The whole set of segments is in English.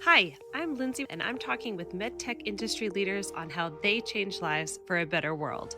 Hi, I'm Lindsey, and I'm talking with MedTech industry leaders on how they change lives for a better world.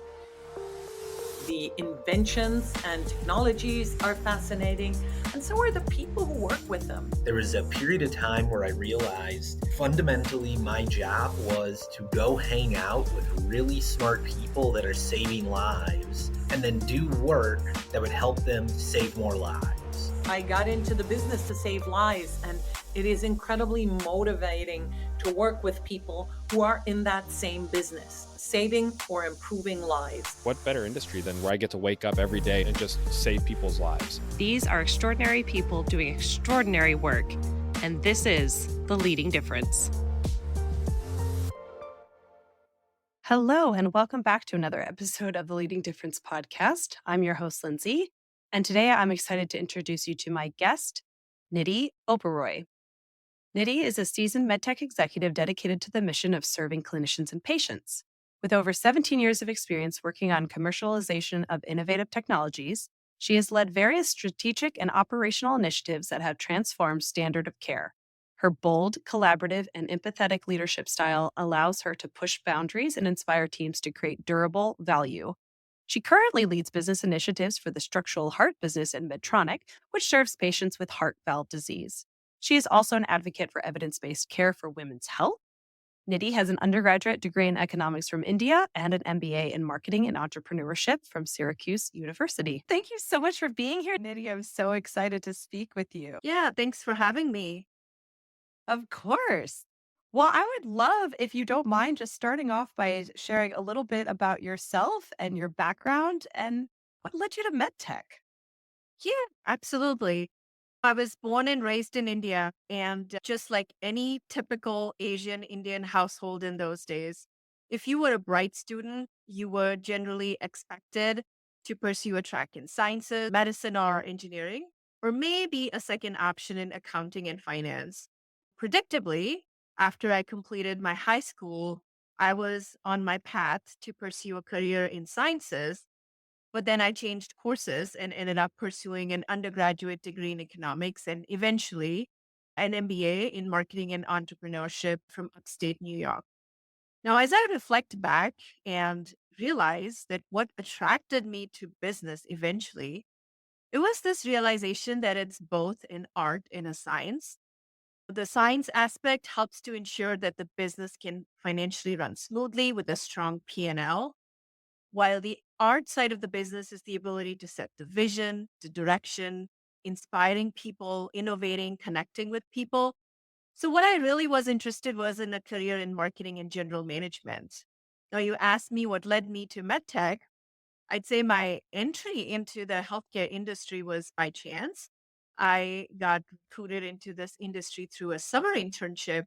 The inventions and technologies are fascinating, and so are the people who work with them. There was a period of time where I realized fundamentally my job was to go hang out with really smart people that are saving lives and then do work that would help them save more lives. I got into the business to save lives, and it is incredibly motivating to work with people who are in that same business, saving or improving lives. What better industry than where I get to wake up every day and just save people's lives? These are extraordinary people doing extraordinary work, and this is The Leading Difference. Hello, and welcome back to another episode of the Leading Difference podcast. I'm your host, Lindsey, and today I'm excited to introduce you to my guest, Nidhi Oberoi. Nidhi is a seasoned MedTech executive dedicated to the mission of serving clinicians and patients. With over 17 years of experience working on commercialization of innovative technologies, she has led various strategic and operational initiatives that have transformed standard of care. Her bold, collaborative, and empathetic leadership style allows her to push boundaries and inspire teams to create durable value. She currently leads business initiatives for the structural heart business in Medtronic, which serves patients with heart valve disease. She is also an advocate for evidence-based care for women's health. Nidhi has an undergraduate degree in economics from India and an MBA in marketing and entrepreneurship from Syracuse University. Thank you so much for being here, Nidhi. I'm so excited to speak with you. Yeah, thanks for having me. Of course. Well, I would love if you don't mind just starting off by sharing a little bit about yourself and your background and what led you to MedTech. Yeah, absolutely. I was born and raised in India, and just like any typical Asian Indian household in those days, if you were a bright student, you were generally expected to pursue a track in sciences, medicine, or engineering, or maybe a second option in accounting and finance. Predictably, after I completed my high school, I was on my path to pursue a career in sciences. But then I changed courses and ended up pursuing an undergraduate degree in economics and eventually an MBA in marketing and entrepreneurship from upstate New York. Now, as I reflect back and realize that what attracted me to business eventually, it was this realization that it's both an art and a science. The science aspect helps to ensure that the business can financially run smoothly with a strong P&L, while the art side of the business is the ability to set the vision, the direction, inspiring people, innovating, connecting with people. So what I really was interested was in a career in marketing and general management. Now you asked me what led me to MedTech. I'd say my entry into the healthcare industry was by chance. I got recruited into this industry through a summer internship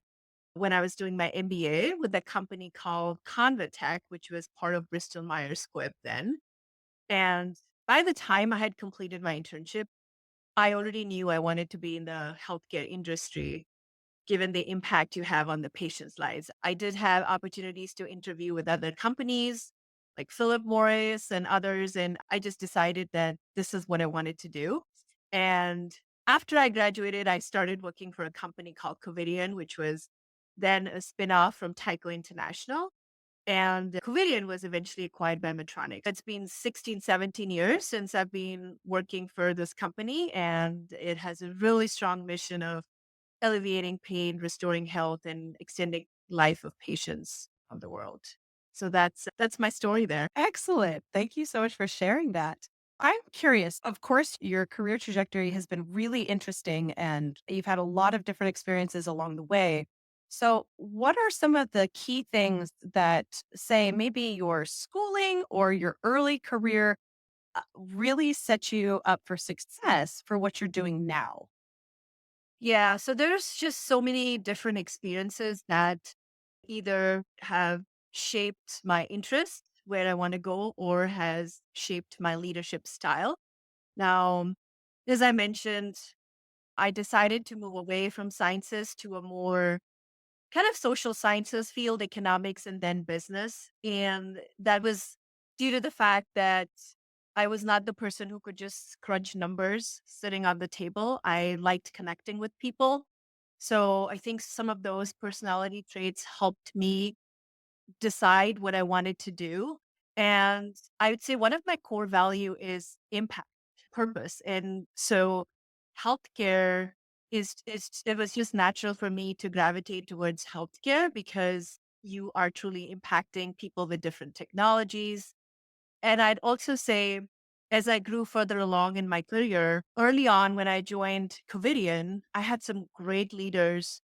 when I was doing my MBA with a company called Convatec, which was part of Bristol Myers Squibb then. And by the time I had completed my internship, I already knew I wanted to be in the healthcare industry, given the impact you have on the patient's lives. I did have opportunities to interview with other companies like Philip Morris and others, and I just decided that this is what I wanted to do. And after I graduated, I started working for a company called Covidien, which was then a spinoff from Tyco International. And Covidien was eventually acquired by Medtronic. It's been 16, 17 years since I've been working for this company, and it has a really strong mission of alleviating pain, restoring health, and extending life of patients of the world. So that's my story there. Excellent. Thank you so much for sharing that. I'm curious. Of course, your career trajectory has been really interesting and you've had a lot of different experiences along the way. So, what are some of the key things that, say, maybe your schooling or your early career really set you up for success for what you're doing now? Yeah, so there's just so many different experiences that either have shaped my interest where I want to go or has shaped my leadership style. Now, as I mentioned, I decided to move away from sciences to a more kind of social sciences field, economics, and then business. And that was due to the fact that I was not the person who could just crunch numbers sitting on the table. I liked connecting with people. So I think some of those personality traits helped me decide what I wanted to do. And I would say one of my core value is impact, purpose. And so healthcare is it was just natural for me to gravitate towards healthcare because you are truly impacting people with different technologies. And I'd also say, as I grew further along in my career, early on when I joined Covidian, I had some great leaders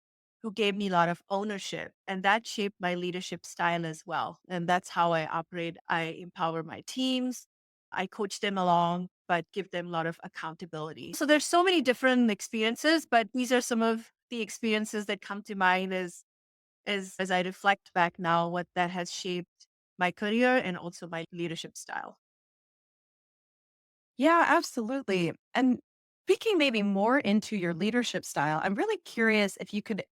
who gave me a lot of ownership, and that shaped my leadership style as well. And that's how I operate. I empower my teams, I coach them along, but give them a lot of accountability. So there's so many different experiences, but these are some of the experiences that come to mind as I reflect back now, what that has shaped my career and also my leadership style. Yeah, absolutely. And speaking maybe more into your leadership style, I'm really curious if you could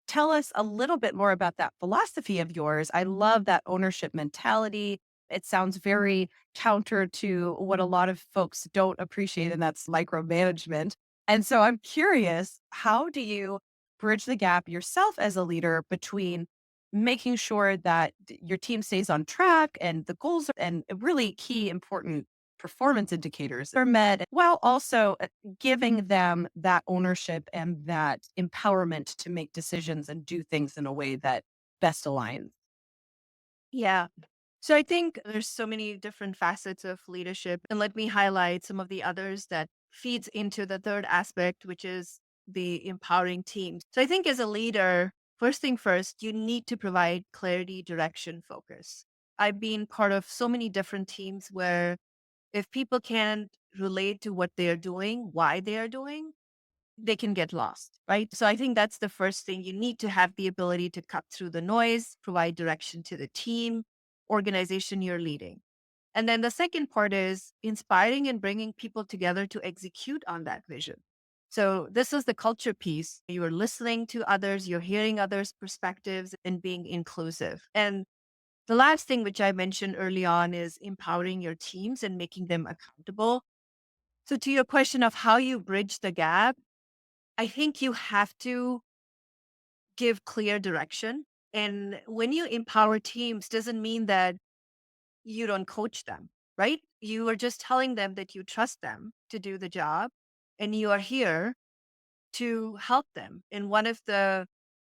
tell us a little bit more about that philosophy of yours. I love that ownership mentality. It sounds very counter to what a lot of folks don't appreciate, and that's micromanagement. And so I'm curious, how do you bridge the gap yourself as a leader between making sure that your team stays on track and the goals and really key important performance indicators are met while also giving them that ownership and that empowerment to make decisions and do things in a way that best aligns. Yeah. So I think there's so many different facets of leadership. And let me highlight some of the others that feeds into the third aspect, which is the empowering teams. So I think as a leader, first thing first, you need to provide clarity, direction, focus. I've been part of so many different teams where if people can't relate to what they're doing, why they are doing, they can get lost, right? So I think that's the first thing. You need to have the ability to cut through the noise, provide direction to the team, organization you're leading. And then the second part is inspiring and bringing people together to execute on that vision. So this is the culture piece. You're listening to others, you're hearing others' perspectives and being inclusive. And the last thing, which I mentioned early on, is empowering your teams and making them accountable. So, to your question of how you bridge the gap, I think you have to give clear direction. And when you empower teams, doesn't mean that you don't coach them, right? You are just telling them that you trust them to do the job and you are here to help them. And one of the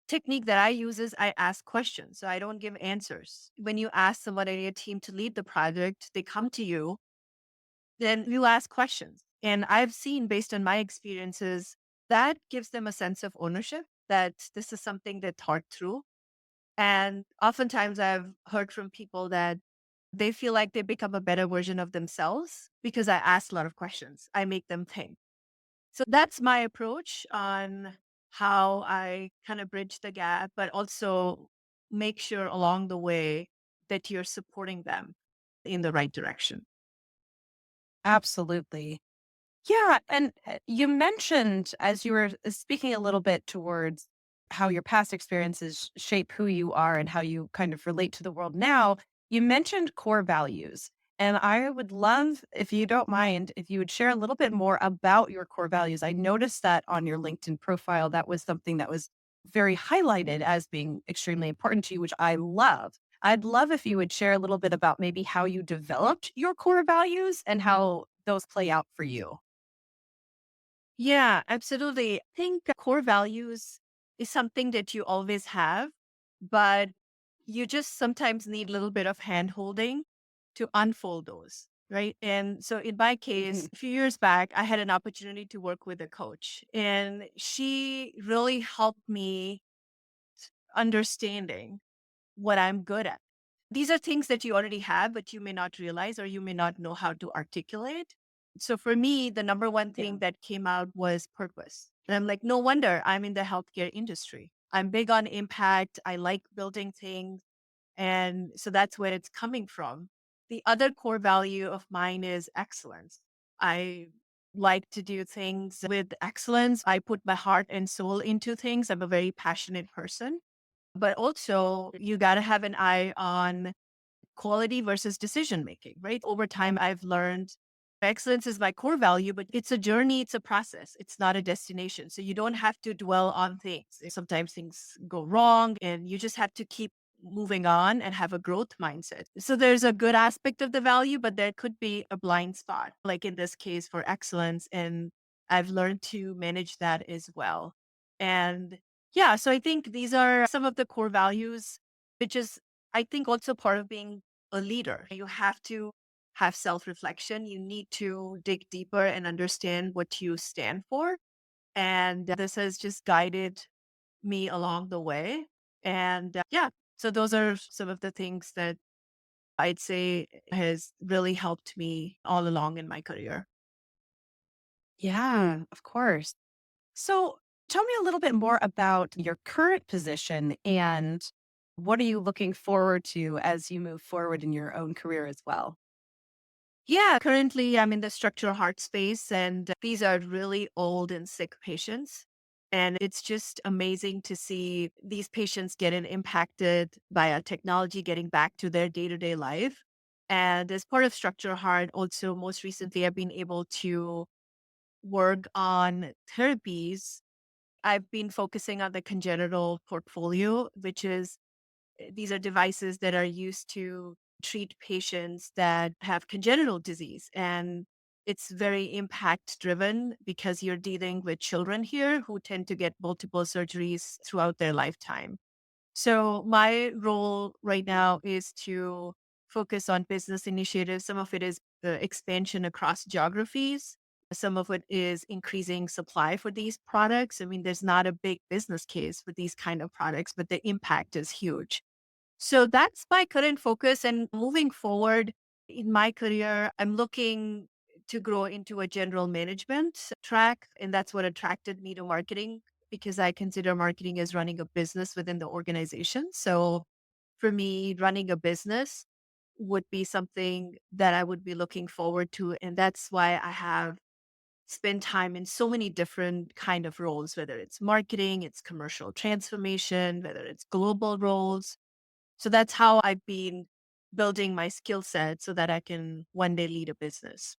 technique that I use is I ask questions. So I don't give answers. When you ask someone in your team to lead the project, they come to you, then you ask questions. And I've seen based on my experiences, that gives them a sense of ownership that this is something they thought through. And oftentimes I've heard from people that they feel like they become a better version of themselves because I ask a lot of questions. I make them think. So that's my approach on how I kind of bridge the gap, but also make sure along the way that you're supporting them in the right direction. Absolutely. Yeah, and you mentioned as you were speaking a little bit towards how your past experiences shape who you are and how you kind of relate to the world now, you mentioned core values. And I would love, if you don't mind, if you would share a little bit more about your core values. I noticed that on your LinkedIn profile, that was something that was very highlighted as being extremely important to you, which I love. I'd love if you would share a little bit about maybe how you developed your core values and how those play out for you. Yeah, absolutely. I think core values is something that you always have, but you just sometimes need a little bit of hand holding to unfold those. Right. And so in my case, Mhm. a few years back, I had an opportunity to work with a coach, and she really helped me understanding what I'm good at. These are things that you already have, but you may not realize or you may not know how to articulate. So for me, the number one thing that came out was purpose. And I'm like, no wonder I'm in the healthcare industry. I'm big on impact. I like building things. And so that's where it's coming from. The other core value of mine is excellence. I like to do things with excellence. I put my heart and soul into things. I'm a very passionate person, but also you got to have an eye on quality versus decision making, right? Over time, I've learned Excellence is my core value, but it's a journey, it's a process. It's not a destination. So you don't have to dwell on things. Sometimes things go wrong and you just have to keep moving on and have a growth mindset. So there's a good aspect of the value, but there could be a blind spot, like in this case for excellence. And I've learned to manage that as well. And yeah, so I think these are some of the core values, which is, I think, also part of being a leader. You have to have self reflection. You need to dig deeper and understand what you stand for. And this has just guided me along the way. And yeah, so those are some of the things that I'd say has really helped me all along in my career. Yeah, of course. So tell me a little bit more about your current position and what are you looking forward to as you move forward in your own career as well? Yeah, currently I'm in the structural heart space, and these are really old and sick patients. And it's just amazing to see these patients getting impacted by a technology, getting back to their day to day life. And as part of structural heart, also most recently, I've been able to work on therapies. I've been focusing on the congenital portfolio, which is these are devices that are used to treat patients that have congenital disease. And it's very impact driven because you're dealing with children here who tend to get multiple surgeries throughout their lifetime. So my role right now is to focus on business initiatives. Some of it is expansion across geographies. Some of it is increasing supply for these products. I mean, there's not a big business case for these kind of products, but the impact is huge. So that's my current focus. And moving forward in my career, I'm looking to grow into a general management track. And that's what attracted me to marketing because I consider marketing as running a business within the organization. So for me, running a business would be something that I would be looking forward to. And that's why I have spent time in so many different kind of roles, whether it's marketing, it's commercial transformation, whether it's global roles. So that's how I've been building my skill set so that I can one day lead a business.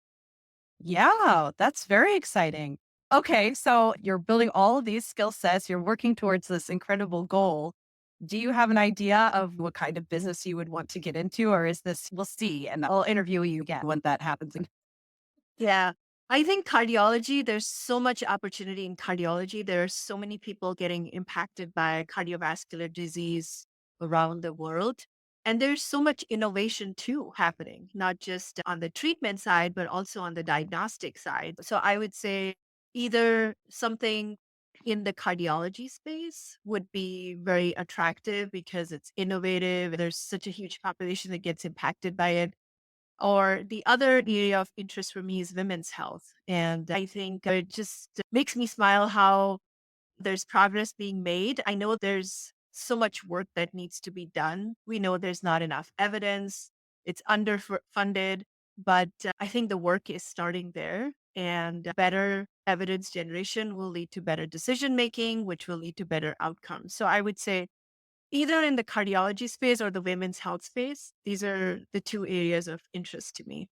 Yeah, that's very exciting. Okay, so you're building all of these skill sets, you're working towards this incredible goal. Do you have an idea of what kind of business you would want to get into, or is this, we'll see, and I'll interview you again when that happens? Yeah. I think cardiology, there's so much opportunity in cardiology. There are so many people getting impacted by cardiovascular disease around the world. And there's so much innovation too happening, not just on the treatment side, but also on the diagnostic side. So I would say either something in the cardiology space would be very attractive because it's innovative. There's such a huge population that gets impacted by it, or the other area of interest for me is women's health. And I think it just makes me smile how there's progress being made. I know there's so much work that needs to be done. We know there's not enough evidence, it's underfunded, but I think the work is starting there. And better evidence generation will lead to better decision making, which will lead to better outcomes. So I would say either in the cardiology space or the women's health space, these are the two areas of interest to me.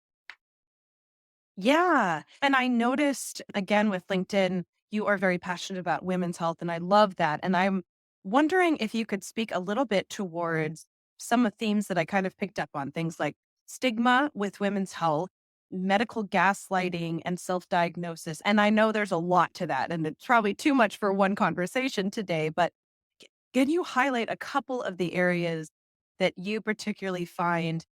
Yeah. And I noticed again with LinkedIn, you are very passionate about women's health, and I love that. And I'm wondering if you could speak a little bit towards some of themes that I kind of picked up on, things like stigma with women's health, medical gaslighting, and self diagnosis. And I know there's a lot to that, and it's probably too much for one conversation today, but can you highlight a couple of the areas that you particularly find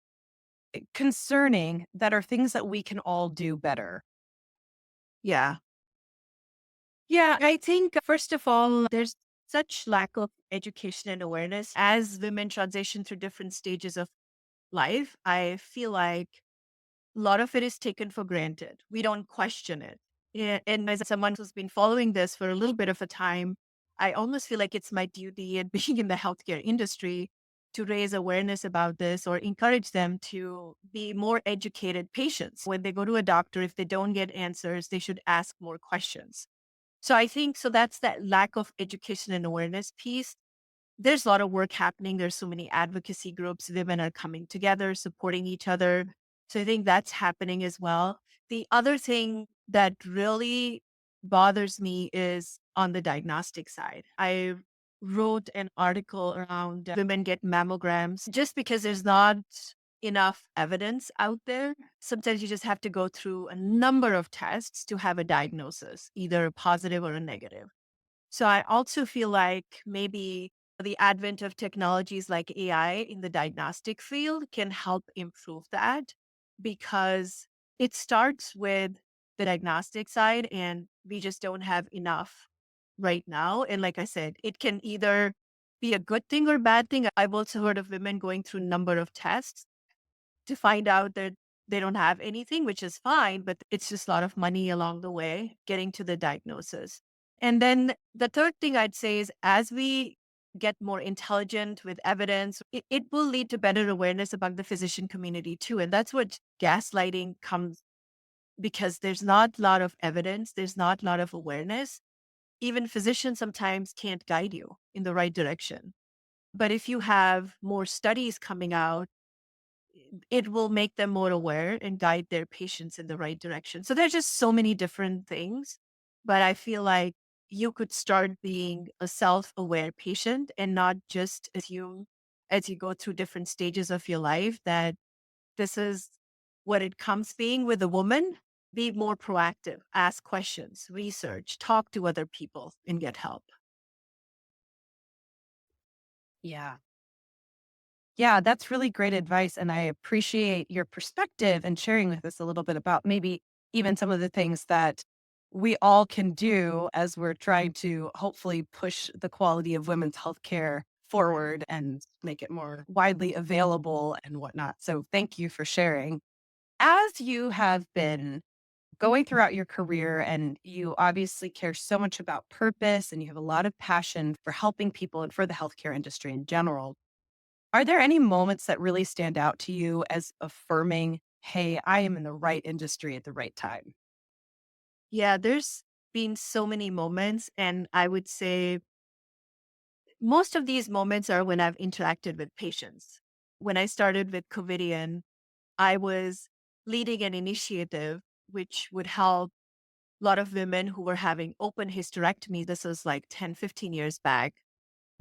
concerning that are things that we can all do better? Yeah. Yeah. I think, first of all, there's such lack of education and awareness as women transition through different stages of life. I feel like a lot of it is taken for granted. We don't question it. Yeah, and as someone who's been following this for a little bit of a time, I almost feel like it's my duty and being in the healthcare industry to raise awareness about this or encourage them to be more educated patients. When they go to a doctor, if they don't get answers, they should ask more questions. So I think so that's that lack of education and awareness piece. There's a lot of work happening. There's so many advocacy groups. Women are coming together, supporting each other. So I think that's happening as well. The other thing that really bothers me is on the diagnostic side. I wrote an article around women get mammograms just because there's not enough evidence out there. Sometimes you just have to go through a number of tests to have a diagnosis, either a positive or a negative. So I also feel like maybe the advent of technologies like AI in the diagnostic field can help improve that because it starts with the diagnostic side and we just don't have enough right now. And like I said, it can either be a good thing or bad thing. I've also heard of women going through a number of tests to find out that they don't have anything, which is fine, but it's just a lot of money along the way getting to the diagnosis. And then the third thing I'd say is as we get more intelligent with evidence, it will lead to better awareness among the physician community too. And that's what gaslighting comes because there's not a lot of evidence, there's not a lot of awareness. Even physicians sometimes can't guide you in the right direction. But if you have more studies coming out, it will make them more aware and guide their patients in the right direction. So there's just so many different things, but I feel like you could start being a self-aware patient and not just assume as you go through different stages of your life that this is what it comes being with a woman. Be more proactive, ask questions, research, talk to other people and get help. Yeah. Yeah, that's really great advice. And I appreciate your perspective and sharing with us a little bit about maybe even some of the things that we all can do as we're trying to hopefully push the quality of women's healthcare forward and make it more widely available and whatnot. So thank you for sharing. As you have been going throughout your career and you obviously care so much about purpose and you have a lot of passion for helping people and for the healthcare industry in general, are there any moments that really stand out to you as affirming, hey, I am in the right industry at the right time? Yeah, there's been so many moments. And I would say most of these moments are when I've interacted with patients. When I started with Covidian, I was leading an initiative which would help a lot of women who were having open hysterectomy. This was like 10, 15 years back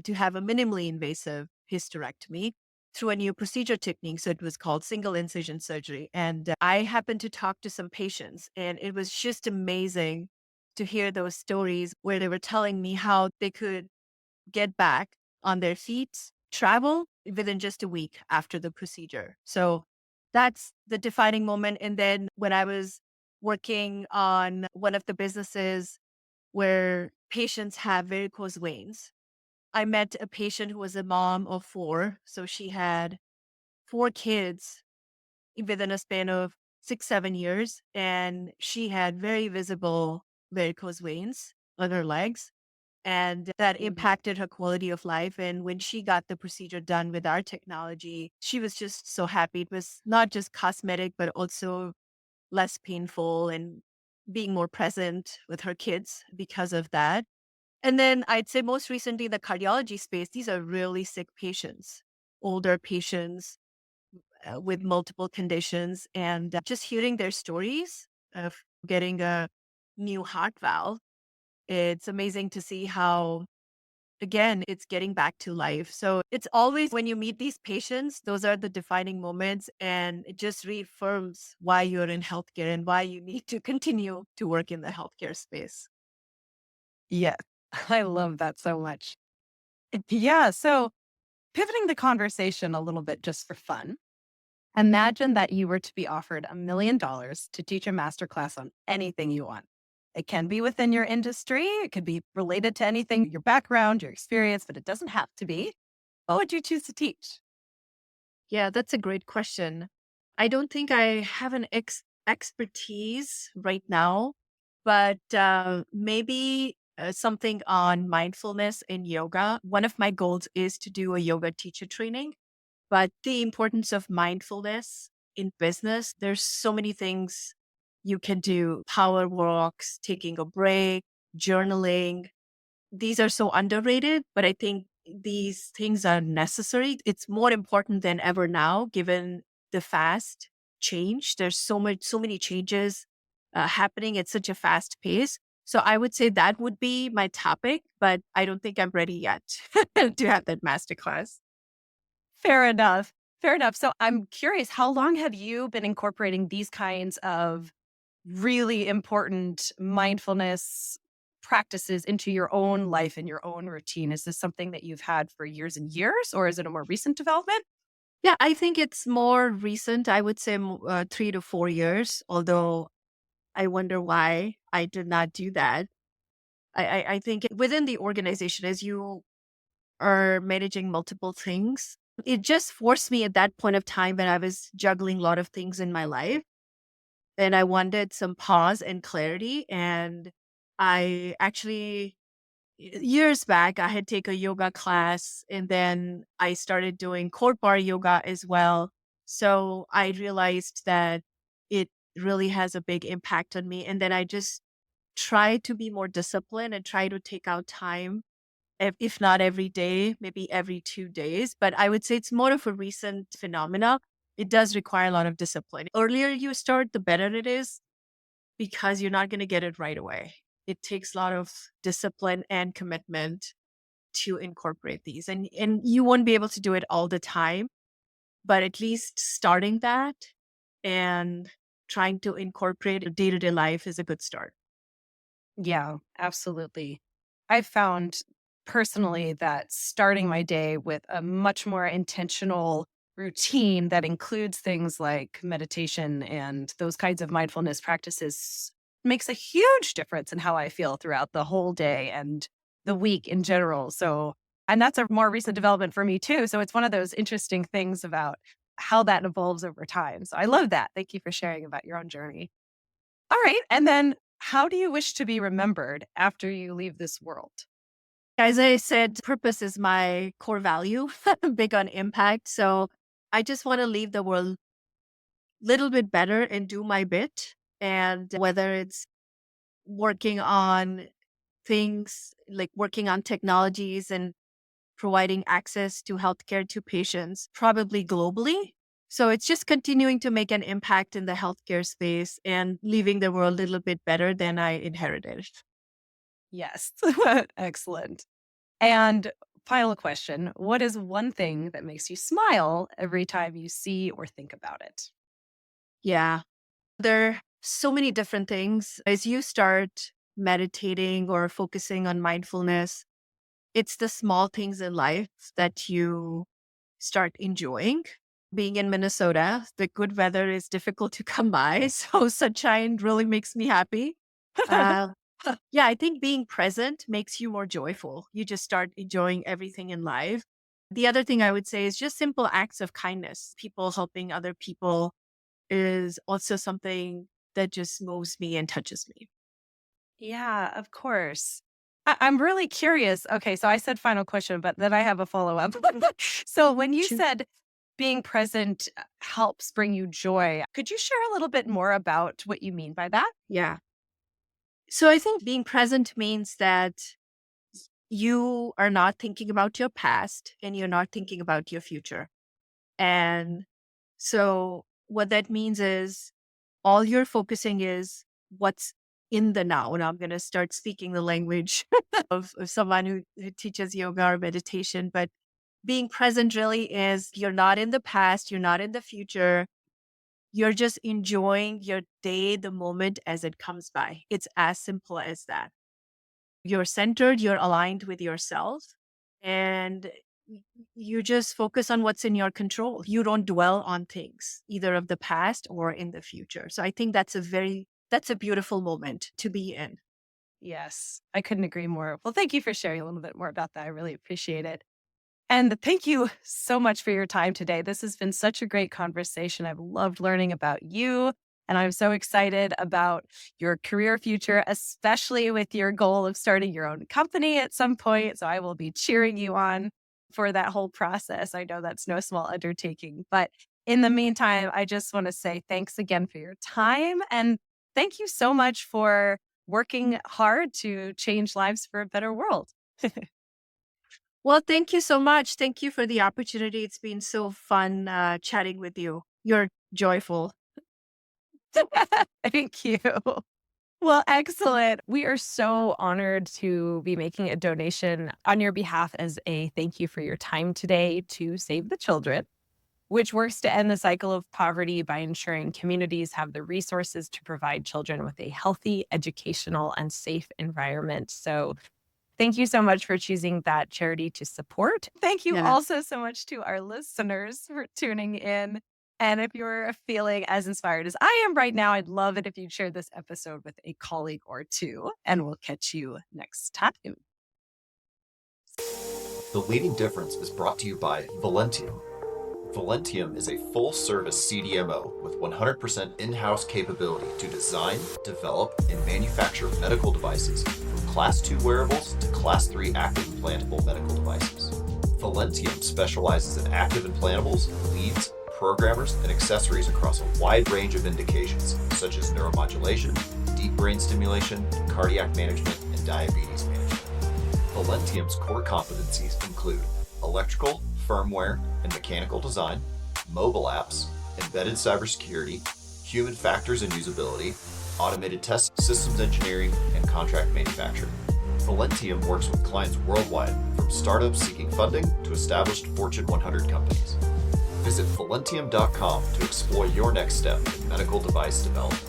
to have a minimally invasive hysterectomy through a new procedure technique. So it was called single incision surgery. And I happened to talk to some patients, and it was just amazing to hear those stories where they were telling me how they could get back on their feet, travel within just a week after the procedure. So that's the defining moment. And then when I was working on one of the businesses where patients have varicose veins, I met a patient who was a mom of four. So she had four kids within a span of 6, 7 years. And she had very visible varicose veins on her legs. And that Mhm. impacted her quality of life. And when she got the procedure done with our technology, she was just so happy. It was not just cosmetic, but also less painful and being more present with her kids because of that. And then I'd say most recently, the cardiology space, these are really sick patients, older patients with multiple conditions. And just hearing their stories of getting a new heart valve, it's amazing to see how, again, it's getting back to life. So it's always when you meet these patients, those are the defining moments. And it just reaffirms why you're in healthcare and why you need to continue to work in the healthcare space. Yes, I love that so much. Yeah. So pivoting the conversation a little bit just for fun, imagine that you were to be offered $1 million to teach a masterclass on anything you want. It can be within your industry, it could be related to anything, your background, your experience, but it doesn't have to be. What would you choose to teach? Yeah, that's a great question. I don't think I have an expertise right now, but maybe something on mindfulness and yoga. One of my goals is to do a yoga teacher training, but the importance of mindfulness in business, there's so many things you can do: power walks, taking a break, journaling. These are so underrated, but I think these things are necessary. It's more important than ever now, given the fast change. There's so many changes happening at such a fast pace. So I would say that would be my topic, but I don't think I'm ready yet to have that masterclass. Fair enough. Fair enough. So I'm curious, how long have you been incorporating these kinds of really important mindfulness practices into your own life and your own routine? Is this something that you've had for years and years, or is it a more recent development? Yeah, I think it's more recent. I would say 3 to 4 years, although I wonder why I did not do that. I think within the organization, as you are managing multiple things, it just forced me at that point of time when I was juggling a lot of things in my life. And I wanted some pause and clarity. And I actually, years back, I had taken a yoga class and then I started doing core bar yoga as well. So I realized that it really has a big impact on me. And then I just try to be more disciplined and try to take out time, if not every day, maybe every 2 days. But I would say it's more of a recent phenomena. It does require a lot of discipline. Earlier you start, the better it is because you're not going to get it right away. It takes a lot of discipline and commitment to incorporate these. And you won't be able to do it all the time, but at least starting that and trying to incorporate day-to-day life is a good start. Yeah, absolutely. I've found personally that starting my day with a much more intentional routine that includes things like meditation and those kinds of mindfulness practices makes a huge difference in how I feel throughout the whole day and the week in general. So, and that's a more recent development for me too. So, it's one of those interesting things about how that evolves over time. So, I love that. Thank you for sharing about your own journey. All right. And then how do you wish to be remembered after you leave this world? As I said, purpose is my core value, big on impact. So I just want to leave the world a little bit better and do my bit. And whether it's working on things like working on technologies and providing access to healthcare to patients, probably globally. So it's just continuing to make an impact in the healthcare space and leaving the world a little bit better than I inherited. Yes. Excellent. And final question. What is one thing that makes you smile every time you see or think about it? Yeah. There are so many different things. As you start meditating or focusing on mindfulness, it's the small things in life that you start enjoying. Being in Minnesota, the good weather is difficult to come by. So sunshine really makes me happy. Uh, yeah, I think being present makes you more joyful. You just start enjoying everything in life. The other thing I would say is just simple acts of kindness. People helping other people is also something that just moves me and touches me. Yeah, of course. I'm really curious. Okay, so I said final question, but then I have a follow up. So when you Sure. said being present helps bring you joy, could you share a little bit more about what you mean by that? Yeah. So I think being present means that you are not thinking about your past and you're not thinking about your future. And so what that means is all you're focusing is what's in the now. And I'm going to start speaking the language of someone who teaches yoga or meditation. But being present really is you're not in the past, you're not in the future. You're just enjoying your day, the moment as it comes by. It's as simple as that. You're centered, you're aligned with yourself, and you just focus on what's in your control. You don't dwell on things, either of the past or in the future. So I think that's a beautiful moment to be in. Yes, I couldn't agree more. Well, thank you for sharing a little bit more about that. I really appreciate it. And thank you so much for your time today. This has been such a great conversation. I've loved learning about you. And I'm so excited about your career future, especially with your goal of starting your own company at some point. So I will be cheering you on for that whole process. I know that's no small undertaking. But in the meantime, I just want to say thanks again for your time. And thank you so much for working hard to change lives for a better world. Well, thank you so much. Thank you for the opportunity. It's been so fun chatting with you. You're joyful. Thank you. Well, excellent. We are so honored to be making a donation on your behalf as a thank you for your time today to Save the Children, which works to end the cycle of poverty by ensuring communities have the resources to provide children with a healthy, educational, and safe environment. So thank you so much for choosing that charity to support. Thank you Yeah. also so much to our listeners for tuning in. And if you're feeling as inspired as I am right now, I'd love it if you'd share this episode with a colleague or two. And we'll catch you next time. The Leading Difference is brought to you by Velentium. Velentium is a full-service CDMO with 100% in-house capability to design, develop, and manufacture medical devices from Class 2 wearables to Class 3 active implantable medical devices. Velentium specializes in active implantables, leads, programmers, and accessories across a wide range of indications, such as neuromodulation, deep brain stimulation, cardiac management, and diabetes management. Velentium's core competencies include electrical, firmware, and mechanical design, mobile apps, embedded cybersecurity, human factors and usability, automated test systems engineering, and contract manufacturing. Velentium works with clients worldwide, from startups seeking funding to established Fortune 100 companies. Visit Velentium.com to explore your next step in medical device development.